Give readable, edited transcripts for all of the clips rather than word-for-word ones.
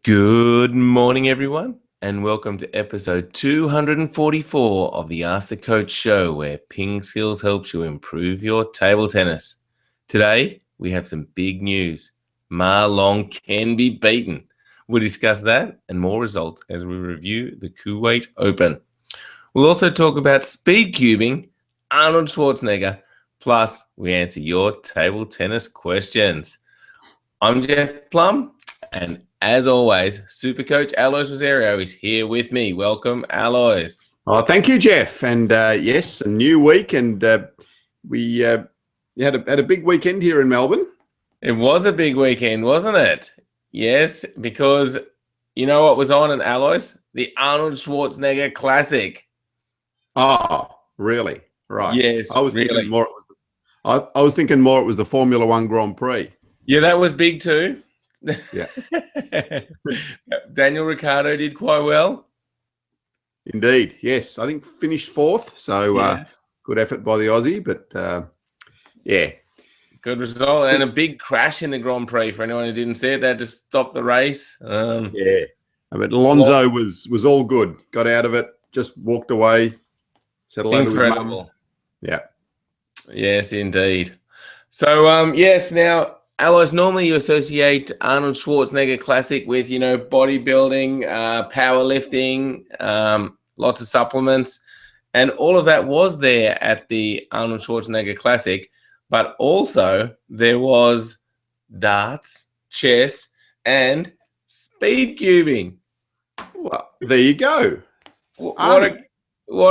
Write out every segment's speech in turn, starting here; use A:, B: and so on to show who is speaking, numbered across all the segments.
A: Good morning, everyone, and welcome to episode 244 of the Ask the Coach show, where PingSkills helps you improve your table tennis. Today, we have some big news. Ma Long can be beaten. We'll discuss that and more results as we review the Kuwait Open. We'll also talk about speed cubing, Arnold Schwarzenegger, plus we answer your table tennis questions. I'm Jeff Plum, and as always, Super Coach Alois Rosario is here with me. Welcome, Alois.
B: Oh, thank you, Jeff. And yes, a new week, and we had a big weekend here in Melbourne.
A: It was a big weekend, wasn't it? Yes, because you know what was on in Alois? The Arnold Schwarzenegger Classic.
B: Oh, really? Right.
A: Yes,
B: I was
A: really.
B: thinking more. I was thinking more. It was the Formula One Grand Prix.
A: Yeah, that was big too.
B: Yeah.
A: Daniel Ricciardo did quite well.
B: Indeed. Yes, I think finished fourth. So
A: Yes.
B: Good effort by the Aussie, but yeah.
A: Good result and a big crash in the Grand Prix for anyone who didn't see it. They had to stop the race.
B: Yeah. But Alonso was all good. Got out of it. Just walked away. Said hello to his mum. Yeah.
A: Yes, indeed. So yes, now Alois, normally you associate Arnold Schwarzenegger Classic with, bodybuilding, powerlifting, lots of supplements, and all of that was there at the Arnold Schwarzenegger Classic, but also there was darts, chess, and speed cubing.
B: Well, there you go.
A: What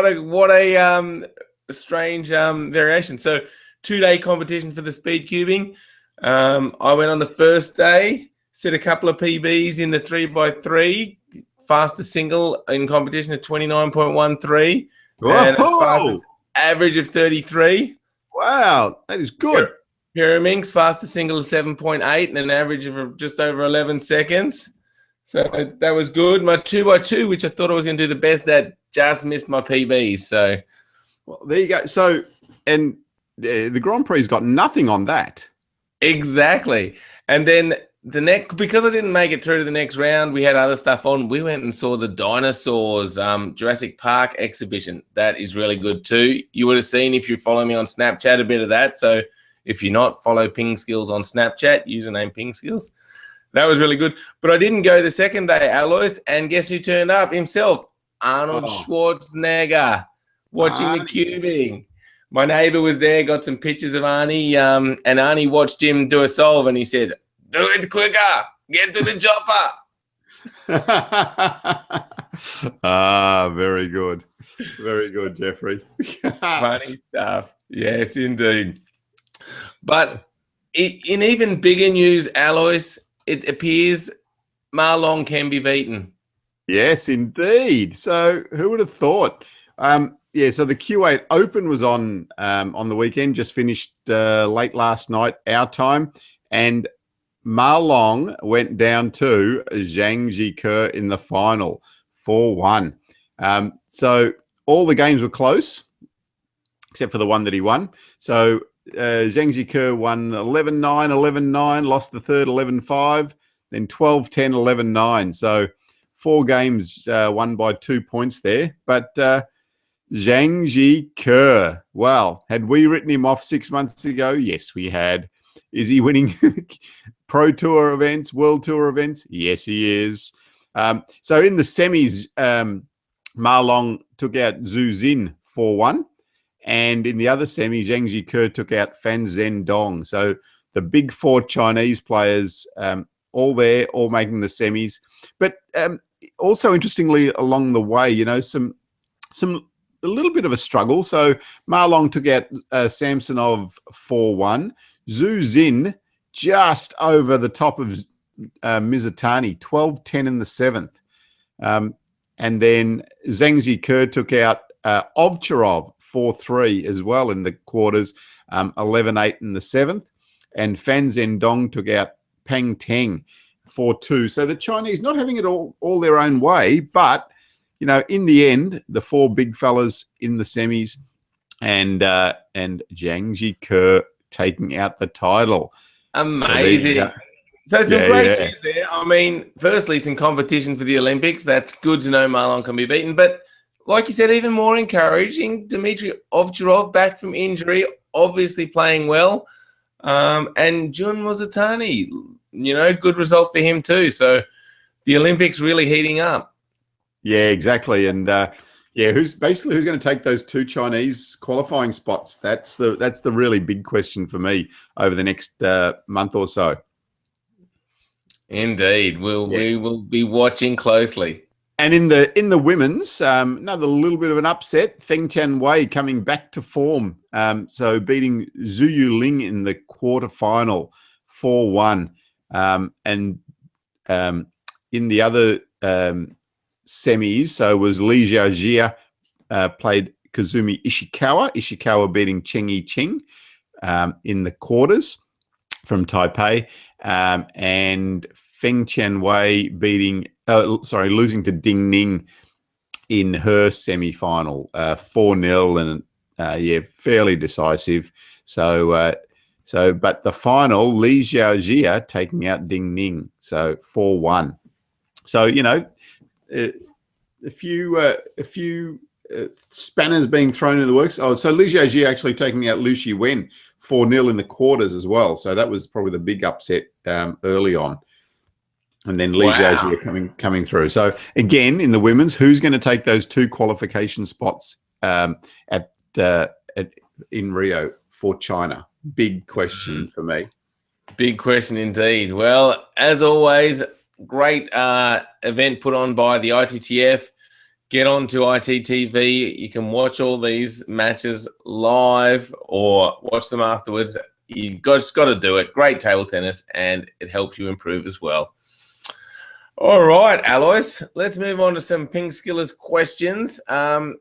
A: a strange variation. So 2-day competition for the speed cubing. I went on the first day, set a couple of PBs in the 3x3, fastest single in competition at 29.13, and a fastest average of 33.
B: Wow, that is good.
A: Pyraminx, fastest single of 7.8 and an average of just over 11 seconds. So that was good. My 2x2, which I thought I was going to do the best at, just missed my PBs. So,
B: well, there you go. So, and the Grand Prix got nothing on that.
A: Exactly. And then because I didn't make it through to the next round, we had other stuff on. We went and saw the dinosaurs Jurassic Park exhibition. That is really good too. You would have seen, if you follow me on Snapchat, a bit of that. So if you're not, follow PingSkills on Snapchat, username PingSkills. That was really good. But I didn't go the second day, Alois, and guess who turned up himself? Arnold Schwarzenegger, watching the cubing. My neighbor was there, got some pictures of Arnie, and Arnie watched him do a solve, and he said, "Do it quicker, get to the chopper."
B: Very good. Very good, Jeffrey.
A: Funny stuff. Yes, indeed. But in even bigger news, Alois, it appears Ma Long can be beaten.
B: Yes, indeed. So who would have thought? Yeah, so the Kuwait Open was on the weekend, just finished late last night, our time, and Ma Long went down to Zhang Jike in the final, 4-1. So all the games were close, except for the one that he won. So Zhang Jike won 11-9, 11-9, lost the third 11-5, then 12-10, 11-9. So 4 games won by 2 points there. But Zhang Jike, well, had we written him off 6 months ago? Yes, we had. Is he winning Pro Tour events, World Tour events? Yes, he is. So in the semis, Ma Long took out Zhu Xin 4-1. And in the other semi, Zhang Jike took out Fan Zhendong. So the big 4 Chinese players, all there, all making the semis. But also interestingly, along the way, a little bit of a struggle. So Ma Long took out Samsonov 4-1. Zhu Xin just over the top of Mizutani, 12-10 in the 7th. And then Zhang Jike took out Ovcharov 4-3 as well in the quarters, 11-8 in the 7th. And Fan Zhendong took out Peng Teng 4-2. So the Chinese not having it all their own way, but in the end, the 4 big fellas in the semis, and Zhang Jike taking out the title.
A: Amazing.
B: So
A: So some
B: Yeah,
A: great
B: yeah.
A: news there. I mean, firstly, some competition for the Olympics. That's good to know Marlon can be beaten. But like you said, even more encouraging, Dmitry Ovcharov back from injury, obviously playing well. And Jun Muzatani, good result for him too. So the Olympics really heating up.
B: Yeah, exactly. And who's going to take those two Chinese qualifying spots? That's the really big question for me over the next month or so.
A: Indeed, we will be watching closely.
B: And in the women's, another little bit of an upset. Feng Tianwei coming back to form, so beating Zhu Yuling in the quarterfinal 4-1, and in the other semis, so was Li Xiaojia played Kazumi Ishikawa. Ishikawa beating Cheng Yiqing in the quarters from Taipei, and Feng Tianwei losing to Ding Ning in her semi-final, 4-0, and fairly decisive. So, but the final, Li Xiaojia taking out Ding Ning, so 4-1. So a few spanners being thrown in the works. Oh, so Li Xiaojia actually taking out Liu Shiwen 4-0 in the quarters as well. So that was probably the big upset early on. And then Li Xiaojia coming through. So again, in the women's, who's going to take those two qualification spots in Rio for China? Big question for me.
A: Big question indeed. Well, as always, great event put on by the ITTF. Get on to ITTV. You can watch all these matches live or watch them afterwards. You just got to do it. Great table tennis, and it helps you improve as well. All right, Alois, let's move on to some PingSkillers questions. Of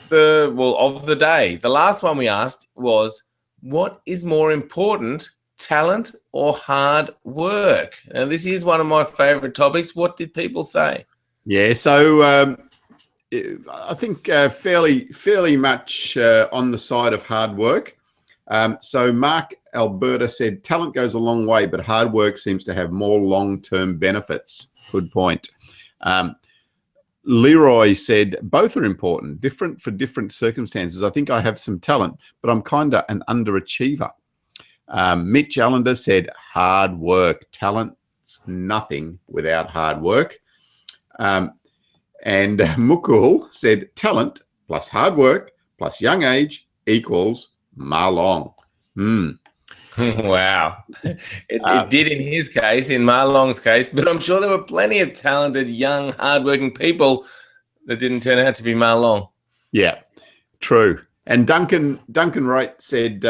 A: the day. The last one we asked was, what is more important, talent or hard work? Now, this is one of my favorite topics. What did people say?
B: Yeah, so I think fairly much on the side of hard work. So Mark Alberta said, talent goes a long way, but hard work seems to have more long-term benefits. Good point. Leroy said, both are important, different for different circumstances. I think I have some talent, but I'm kind of an underachiever. Mitch Allender said, hard work. Talent's nothing without hard work. And Mukul said, talent plus hard work plus young age equals Ma Long.
A: Wow. It did in his case, in Ma Long's case, but I'm sure there were plenty of talented, young, hardworking people that didn't turn out to be Ma Long.
B: Yeah, true. And Duncan Wright said,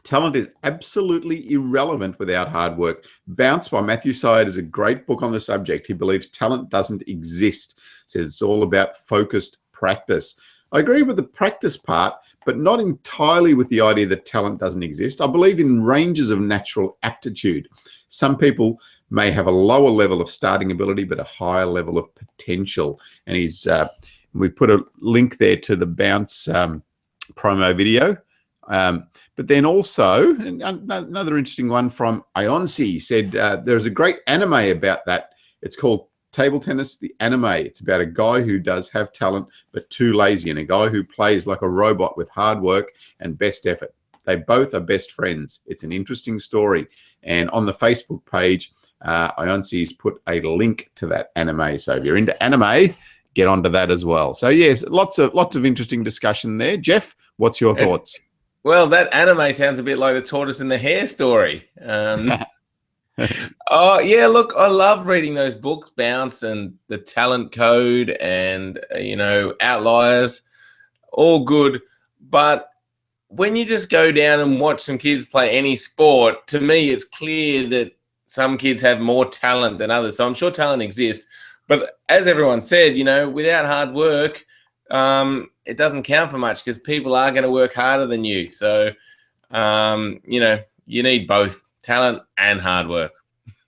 B: talent is absolutely irrelevant without hard work. Bounce by Matthew Syed is a great book on the subject. He believes talent doesn't exist. Says it's all about focused practice. I agree with the practice part, but not entirely with the idea that talent doesn't exist. I believe in ranges of natural aptitude. Some people may have a lower level of starting ability, but a higher level of potential. And we put a link there to the Bounce promo video. But then also, another interesting one from Ionsi said, there's a great anime about that. It's called Table Tennis, the Anime. It's about a guy who does have talent, but too lazy, and a guy who plays like a robot with hard work and best effort. They both are best friends. It's an interesting story. And on the Facebook page, Ionsi's put a link to that anime. So if you're into anime, get onto that as well. So yes, lots of interesting discussion there. Jeff, what's your thoughts?
A: Well, that anime sounds a bit like the tortoise and the hare story. Oh, yeah, look, I love reading those books, Bounce and The Talent Code and, Outliers, all good. But when you just go down and watch some kids play any sport, to me, it's clear that some kids have more talent than others. So I'm sure talent exists. But as everyone said, without hard work, it doesn't count for much because people are going to work harder than you. So, you need both talent and hard work.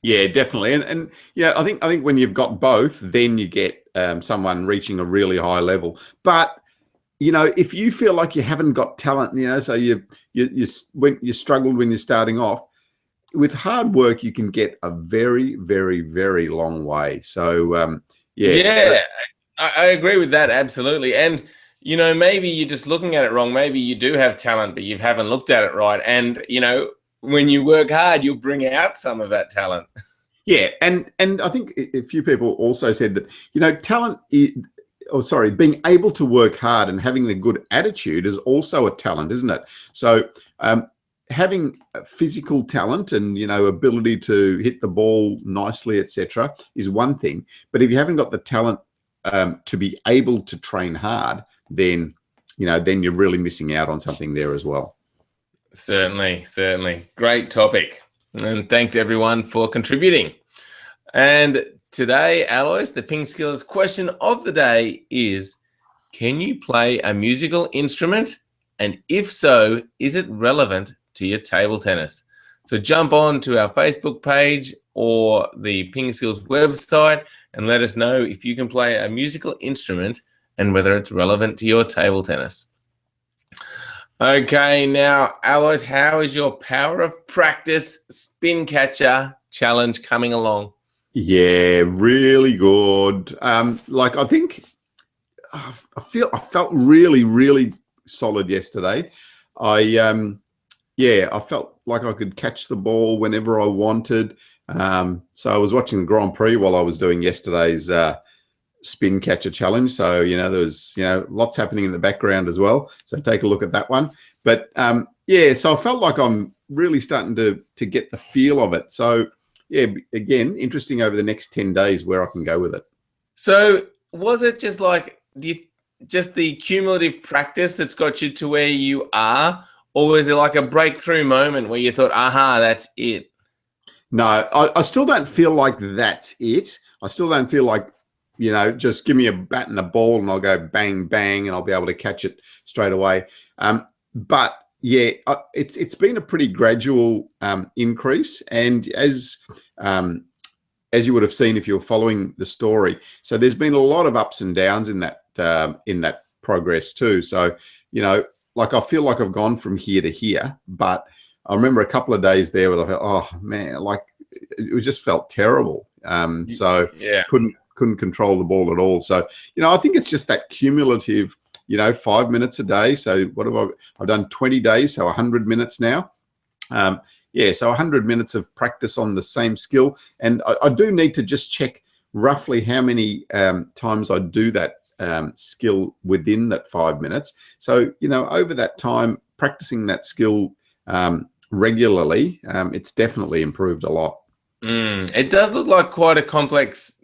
B: Yeah, definitely. And I think when you've got both, then you get someone reaching a really high level. But if you feel like you haven't got talent, so you struggled when you're starting off, with hard work, you can get a very, very, very long way. So, yeah. So,
A: Yeah, I agree with that absolutely. And maybe you're just looking at it wrong. Maybe you do have talent, but you haven't looked at it right. And when you work hard, you'll bring out some of that talent.
B: yeah, and I think a few people also said that talent. Being able to work hard and having the good attitude is also a talent, isn't it? So, having physical talent and ability to hit the ball nicely, etc., is one thing. But if you haven't got the talent to be able to train hard, then you're really missing out on something there as well.
A: Certainly, certainly. Great topic. And thanks everyone for contributing. And today, Alois, the PingSkills question of the day is, can you play a musical instrument? And if so, is it relevant to your table tennis? So jump on to our Facebook page or the PingSkills website and let us know if you can play a musical instrument and whether it's relevant to your table tennis. Okay, now, Alois, how is your power of practice spin catcher challenge coming along?
B: Yeah, really good. I think I felt really, really solid yesterday. I felt like I could catch the ball whenever I wanted. So I was watching the Grand Prix while I was doing yesterday's spin catcher challenge. So, there was, lots happening in the background as well. So take a look at that one. But so I felt like I'm really starting to get the feel of it. So yeah, again, interesting over the next 10 days where I can go with it.
A: So was it just like just the cumulative practice that's got you to where you are? Or was it like a breakthrough moment where you thought, aha, that's it?
B: No, I still don't feel like that's it. I still don't feel like, just give me a bat and a ball and I'll go bang, bang, and I'll be able to catch it straight away. But yeah, it's been a pretty gradual increase. And as you would have seen if you're following the story, so there's been a lot of ups and downs in that progress too. So, I feel like I've gone from here to here, but I remember a couple of days there where I felt, oh man, it just felt terrible. So
A: yeah,
B: couldn't control the ball at all. So, I think it's just that cumulative, 5 minutes a day. So what have I've done 20 days, so 100 minutes now. So 100 minutes of practice on the same skill. And I do need to just check roughly how many times I do that skill within that 5 minutes. So, over that time, practicing that skill regularly, it's definitely improved a lot.
A: It does look like quite a complex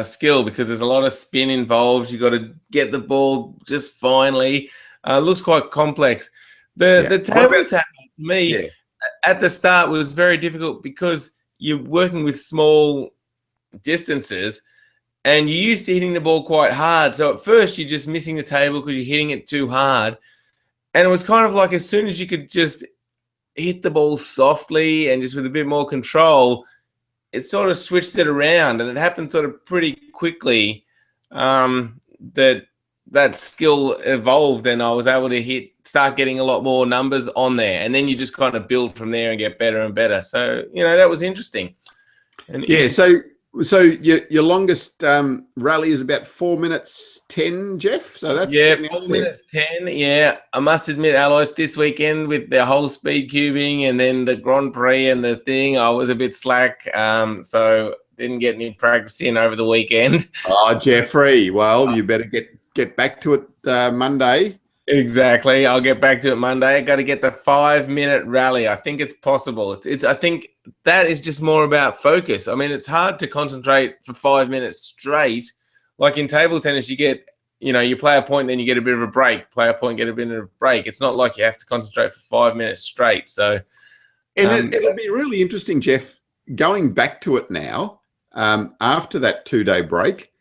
A: skill because there's a lot of spin involved. You got to get the ball just finely. Looks quite complex. The table tap for me at the start was very difficult because you're working with small distances and you're used to hitting the ball quite hard. So at first you're just missing the table because you're hitting it too hard. And it was kind of like as soon as you could just hit the ball softly and just with a bit more control, it sort of switched it around, and it happened sort of pretty quickly that skill evolved, and I was able to start getting a lot more numbers on there, and then you just kind of build from there and get better and better. So that was interesting. And
B: so your longest rally is about 4 minutes 10, Jeff. So that's
A: 4 minutes 10. Yeah, I must admit, Alois, this weekend with the whole speed cubing and then the Grand Prix and the thing, I was a bit slack. So didn't get any practice in over the weekend.
B: Oh, Jeffrey, well, you better get back to it Monday.
A: Exactly. I'll get back to it Monday. I got to get the 5 minute rally. I think it's possible. I think that is just more about focus. I mean, it's hard to concentrate for 5 minutes straight. Like in table tennis, you get, you play a point, then you get a bit of a break. Play a point, get a bit of a break. It's not like you have to concentrate for 5 minutes straight. So,
B: and it'll be really interesting, Jeff, going back to it now after that 2-day break.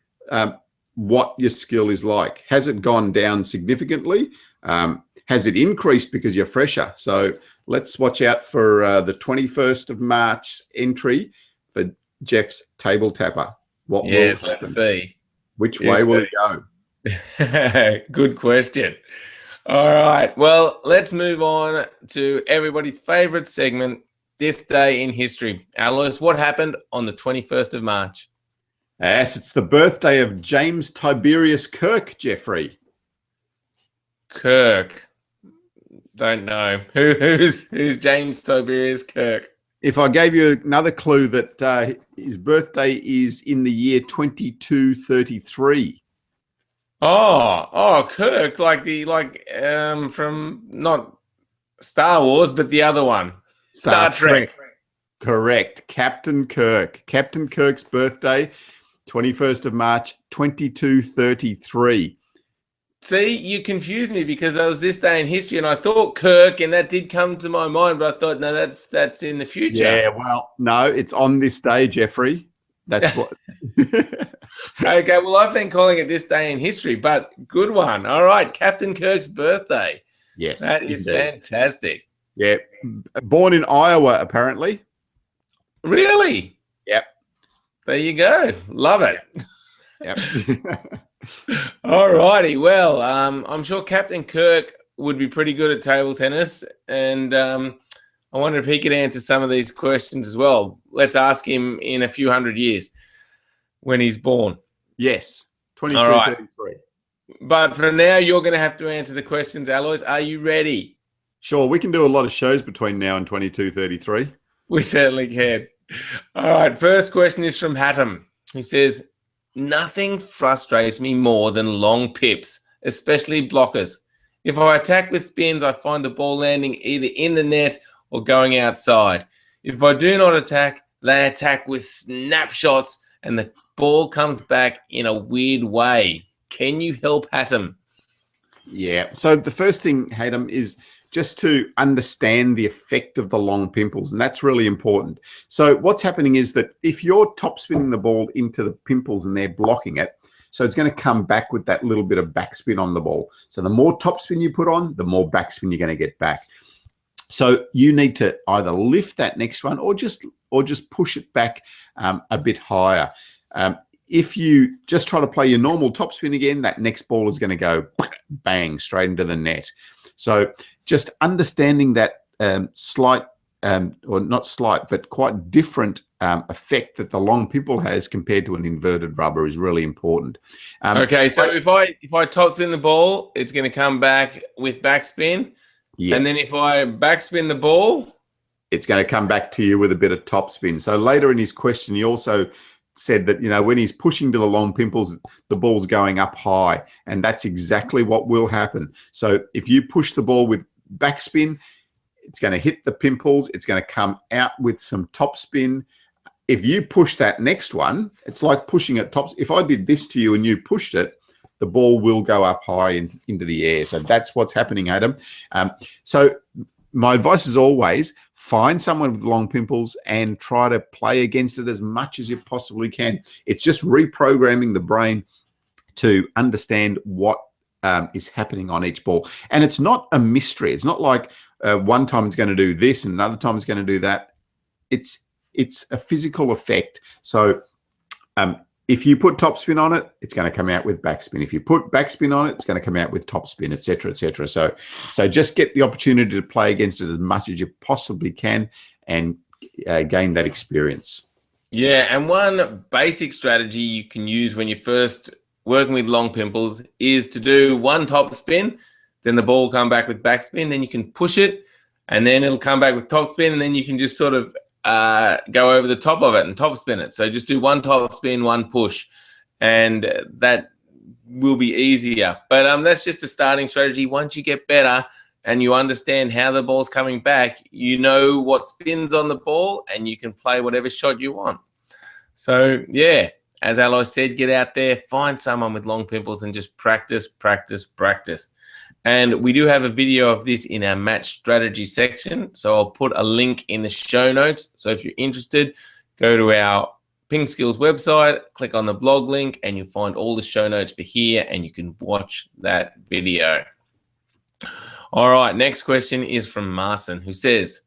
B: What your skill is like. Has it gone down significantly? Has it increased because you're fresher? So let's watch out for the 21st of March entry for Jeff's table tapper. What will happen?
A: Let's see.
B: Which way will it
A: go? Good question. All right. Well, let's move on to everybody's favorite segment, this day in history. Alois, what happened on the 21st of March?
B: Yes, it's the birthday of James Tiberius Kirk, Jeffrey.
A: Kirk. Don't know. Who's James Tiberius Kirk?
B: If I gave you another clue that his birthday is in the year 2233.
A: Kirk, from not Star Wars, but the other one. Star Trek.
B: Correct. Captain Kirk. Captain Kirk's birthday, 21st of March, 2233.
A: See, you confused me because that was this day in history, and I thought Kirk, and that did come to my mind, but I thought, no, that's in the future.
B: Yeah, well, no, it's on this day, Jeffrey. That's what.
A: Okay, well, I've been calling it this day in history, but good one. All right, Captain Kirk's birthday.
B: Yes,
A: that is
B: indeed.
A: Fantastic.
B: Yeah, born in Iowa, apparently.
A: Really?
B: Yep.
A: There you go. Love it.
B: Yep.
A: All righty. Well, I'm sure Captain Kirk would be pretty good at table tennis, and I wonder if he could answer some of these questions as well. Let's ask him in a few hundred years when he's born.
B: Yes, 2233.
A: But for now, you're going to have to answer the questions, Alois. Are you ready?
B: Sure, we can do a lot of shows between now and 2233.
A: We certainly can. All right, first question is from Hattem, who says, nothing frustrates me more than long pips, especially blockers. If I attack with spins, I find the ball landing either in the net or going outside. If I do not attack, they attack with snapshots and the ball comes back in a weird way. Can you help Hattem?
B: Yeah, so the first thing, Hattem, is just to understand the effect of the long pimples, and that's really important. So what's happening is that if you're top spinning the ball into the pimples and they're blocking it, so it's going to come back with that little bit of backspin on the ball. So the more topspin you put on, the more backspin you're going to get back. So you need to either lift that next one or just push it back a bit higher. If you just try to play your normal topspin again, that next ball is going to go bang straight into the net. So just understanding that slight, or not slight, but quite different effect that the long pimple has compared to an inverted rubber is really important.
A: Okay, so if I topspin the ball, it's going to come back with backspin. Yeah. And then if I backspin the ball,
B: it's going to come back to you with a bit of topspin. So later in his question, he also said that, you know, when he's pushing to the long pimples, the ball's going up high, and that's exactly what will happen. So if you push the ball with backspin, it's going to hit the pimples. It's going to come out with some topspin. If you push that next one, it's like pushing it top. If I did this to you and you pushed it, the ball will go up high into the air. So that's what's happening, Adam. So my advice is always find someone with long pimples and try to play against it as much as you possibly can. It's just reprogramming the brain to understand what is happening on each ball. And it's not a mystery. It's not like one time it's going to do this and another time it's going to do that. It's a physical effect. So if you put topspin on it, it's going to come out with backspin. If you put backspin on it, it's going to come out with topspin, et cetera, et cetera. So just get the opportunity to play against it as much as you possibly can and gain that experience.
A: Yeah, and one basic strategy you can use when you're first working with long pimples is to do one topspin, then the ball will come back with backspin, then you can push it, and then it'll come back with topspin, and then you can just sort of go over the top of it and topspin it. So just do one topspin, one push, and that will be easier. But that's just a starting strategy. Once you get better and you understand how the ball's coming back, you know what spins on the ball and you can play whatever shot you want. So yeah, as Alois said, get out there, find someone with long pimples and just practice, practice, practice. And we do have a video of this in our match strategy section. So I'll put a link in the show notes. So if you're interested, go to our PingSkills website, click on the blog link, and you'll find all the show notes for here, and you can watch that video. All right, next question is from Marson, who says,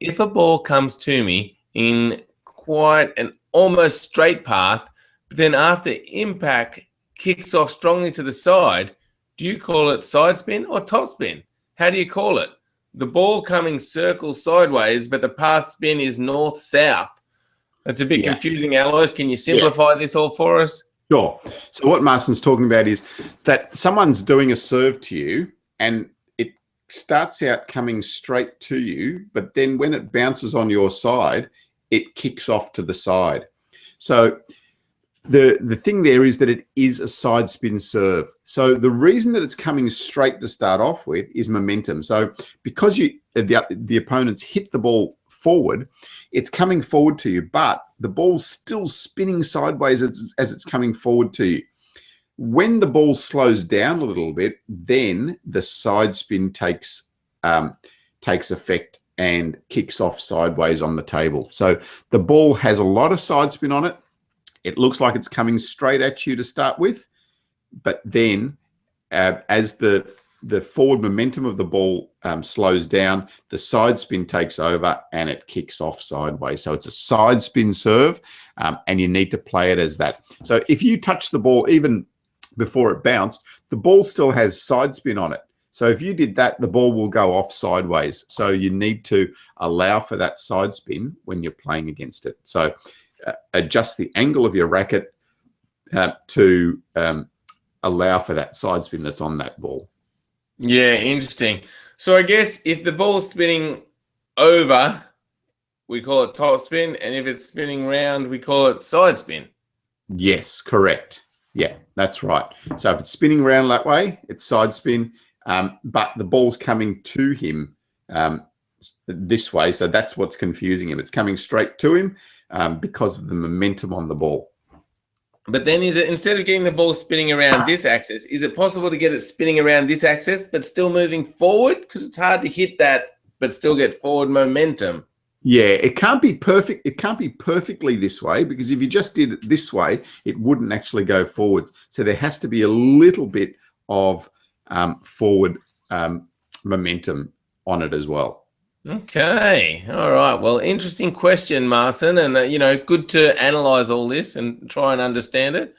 A: if a ball comes to me in quite an almost straight path, but then after impact kicks off strongly to the side, do you call it side spin or top spin? How do you call it? the ball coming circle sideways, but the path spin is north-south. That's a bit confusing, Alois. Can you simplify this all for us?
B: Sure. So what Marston's talking about is that someone's doing a serve to you and it starts out coming straight to you, but then when it bounces on your side, it kicks off to the side. So the thing there is that it is a side spin serve. So the reason that it's coming straight to start off with is momentum. So because the opponents hit the ball forward, it's coming forward to you, but the ball's still spinning sideways as it's coming forward to you. When the ball slows down a little bit, then the side spin takes effect and kicks off sideways on the table. So the ball has a lot of side spin on it. It looks like it's coming straight at you to start with, but then as the forward momentum of the ball slows down, the side spin takes over and it kicks off sideways. So it's a side spin serve, and you need to play it as that. So if you touch the ball even before it bounced, the ball still has side spin on it. So if you did that, the ball will go off sideways. So you need to allow for that side spin when you're playing against it. So adjust the angle of your racket to allow for that side spin that's on that ball.
A: Yeah, interesting. So I guess if the ball's spinning over, we call it top spin, and if it's spinning round, we call it side spin.
B: Yes, correct. Yeah, that's right. So if it's spinning around that way, it's side spin, but the ball's coming to him this way. So that's what's confusing him. It's coming straight to him because of the momentum on the ball.
A: But then is it, instead of getting the ball spinning around this axis, is it possible to get it spinning around this axis but still moving forward? Because it's hard to hit that but still get forward momentum.
B: Yeah, it can't be perfect. It can't be perfectly this way, because if you just did it this way, it wouldn't actually go forwards. So there has to be a little bit of forward momentum on it as well.
A: Okay. All right. Well, interesting question, Martin. And, good to analyze all this and try and understand it.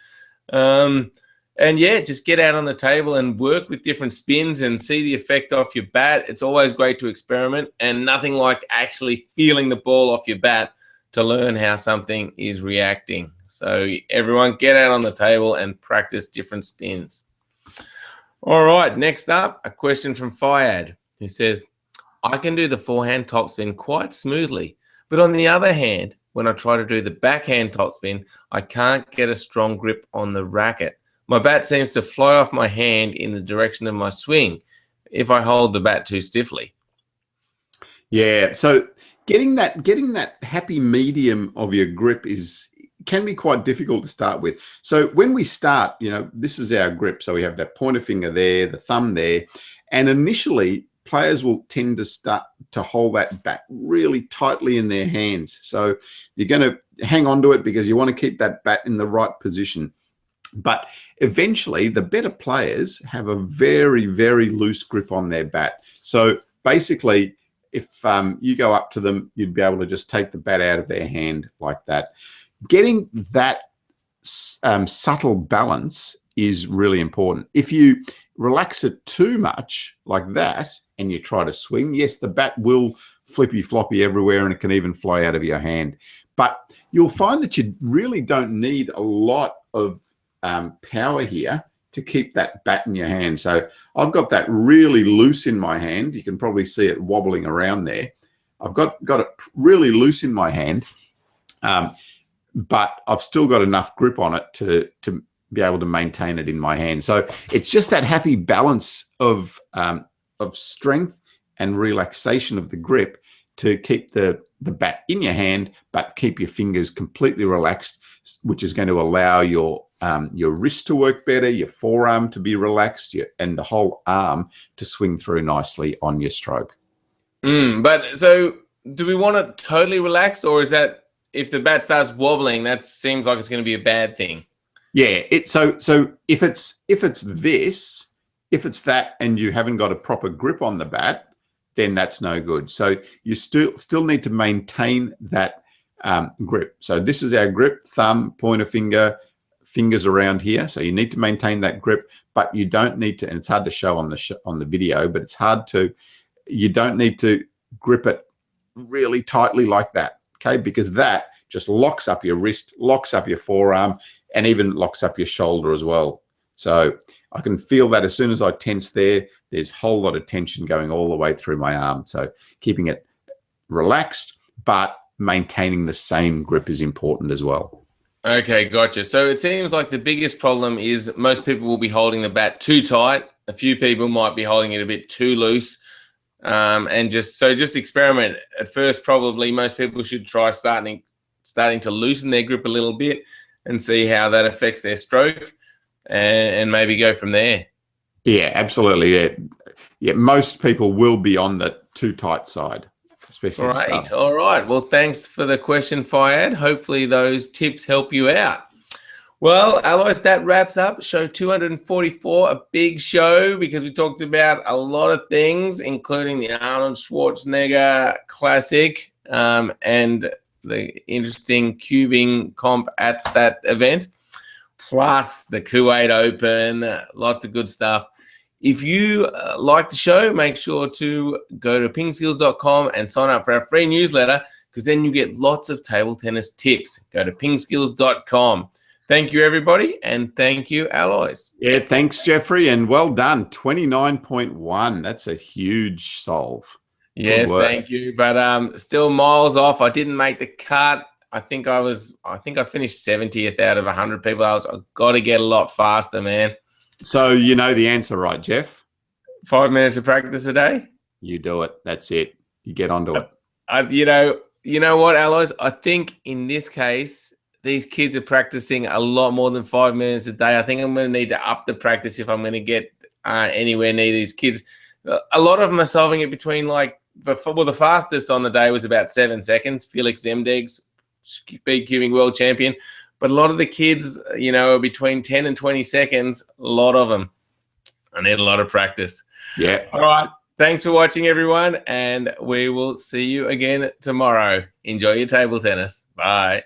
A: And yeah, just get out on the table and work with different spins and see the effect off your bat. It's always great to experiment, and nothing like actually feeling the ball off your bat to learn how something is reacting. So everyone get out on the table and practice different spins. All right. Next up, a question from Fayad, who says, I can do the forehand topspin quite smoothly, but on the other hand, when I try to do the backhand topspin, I can't get a strong grip on the racket. My bat seems to fly off my hand in the direction of my swing if I hold the bat too stiffly. Yeah,
B: so getting that happy medium of your grip can be quite difficult to start with. So when we start, this is our grip. So we have that pointer finger there, the thumb there, and initially players will tend to start to hold that bat really tightly in their hands. So you're going to hang on to it because you want to keep that bat in the right position. But eventually, the better players have a very, very loose grip on their bat. So basically, if you go up to them, you'd be able to just take the bat out of their hand like that. Getting that subtle balance is really important. If you relax it too much like that and you try to swing, yes, the bat will flippy floppy everywhere and it can even fly out of your hand. But you'll find that you really don't need a lot of power here to keep that bat in your hand. So I've got that really loose in my hand. You can probably see it wobbling around there. I've got it really loose in my hand, but I've still got enough grip on it to be able to maintain it in my hand. So it's just that happy balance of strength and relaxation of the grip to keep the bat in your hand, but keep your fingers completely relaxed, which is going to allow your wrist to work better, your forearm to be relaxed, and the whole arm to swing through nicely on your stroke.
A: But so do we want it totally relaxed, or is that if the bat starts wobbling, that seems like it's going to be a bad thing?
B: Yeah, so if it's that and you haven't got a proper grip on the bat, then that's no good. So you still need to maintain that grip. So this is our grip: thumb, pointer finger, fingers around here. So you need to maintain that grip, but you don't need to. And it's hard to show on the video, but it's hard to you don't need to grip it really tightly like that, okay? Because that just locks up your wrist, locks up your forearm, and even locks up your shoulder as well. So I can feel that as soon as I tense there, there's a whole lot of tension going all the way through my arm. So keeping it relaxed, but maintaining the same grip is important as well.
A: Okay, gotcha. So it seems like the biggest problem is most people will be holding the bat too tight. A few people might be holding it a bit too loose. And just experiment. At first, probably most people should try starting to loosen their grip a little bit and see how that affects their stroke, and maybe go from there.
B: Yeah, absolutely. Yeah, most people will be on the too tight side, especially.
A: Right. All right. Well, thanks for the question, Fayad. Hopefully those tips help you out. Well, Alois, that wraps up show 244, a big show because we talked about a lot of things, including the Arnold Schwarzenegger Classic and the interesting cubing comp at that event, plus the Kuwait Open, lots of good stuff. If you like the show, make sure to go to pingskills.com and sign up for our free newsletter, because then you get lots of table tennis tips. Go to pingskills.com. Thank you, everybody, and thank you, Alois.
B: Yeah, thanks, Jeffrey, and well done. 29.1. That's a huge solve.
A: Yes, thank you. But still miles off. I didn't make the cut. I think I finished 70th out of 100 people. I've got to get a lot faster, man.
B: So you know the answer, right, Jeff?
A: 5 minutes of practice a day.
B: You do it. That's it. You get onto it.
A: You know what, Alois? I think in this case, these kids are practicing a lot more than 5 minutes a day. I think I'm going to need to up the practice if I'm going to get anywhere near these kids. A lot of them are solving it between the fastest on the day was about 7 seconds. Felix Zemdeg's speed cubing world champion. But a lot of the kids, are between 10 and 20 seconds. A lot of them. I need a lot of practice.
B: Yeah.
A: All right. Thanks for watching, everyone. And we will see you again tomorrow. Enjoy your table tennis. Bye.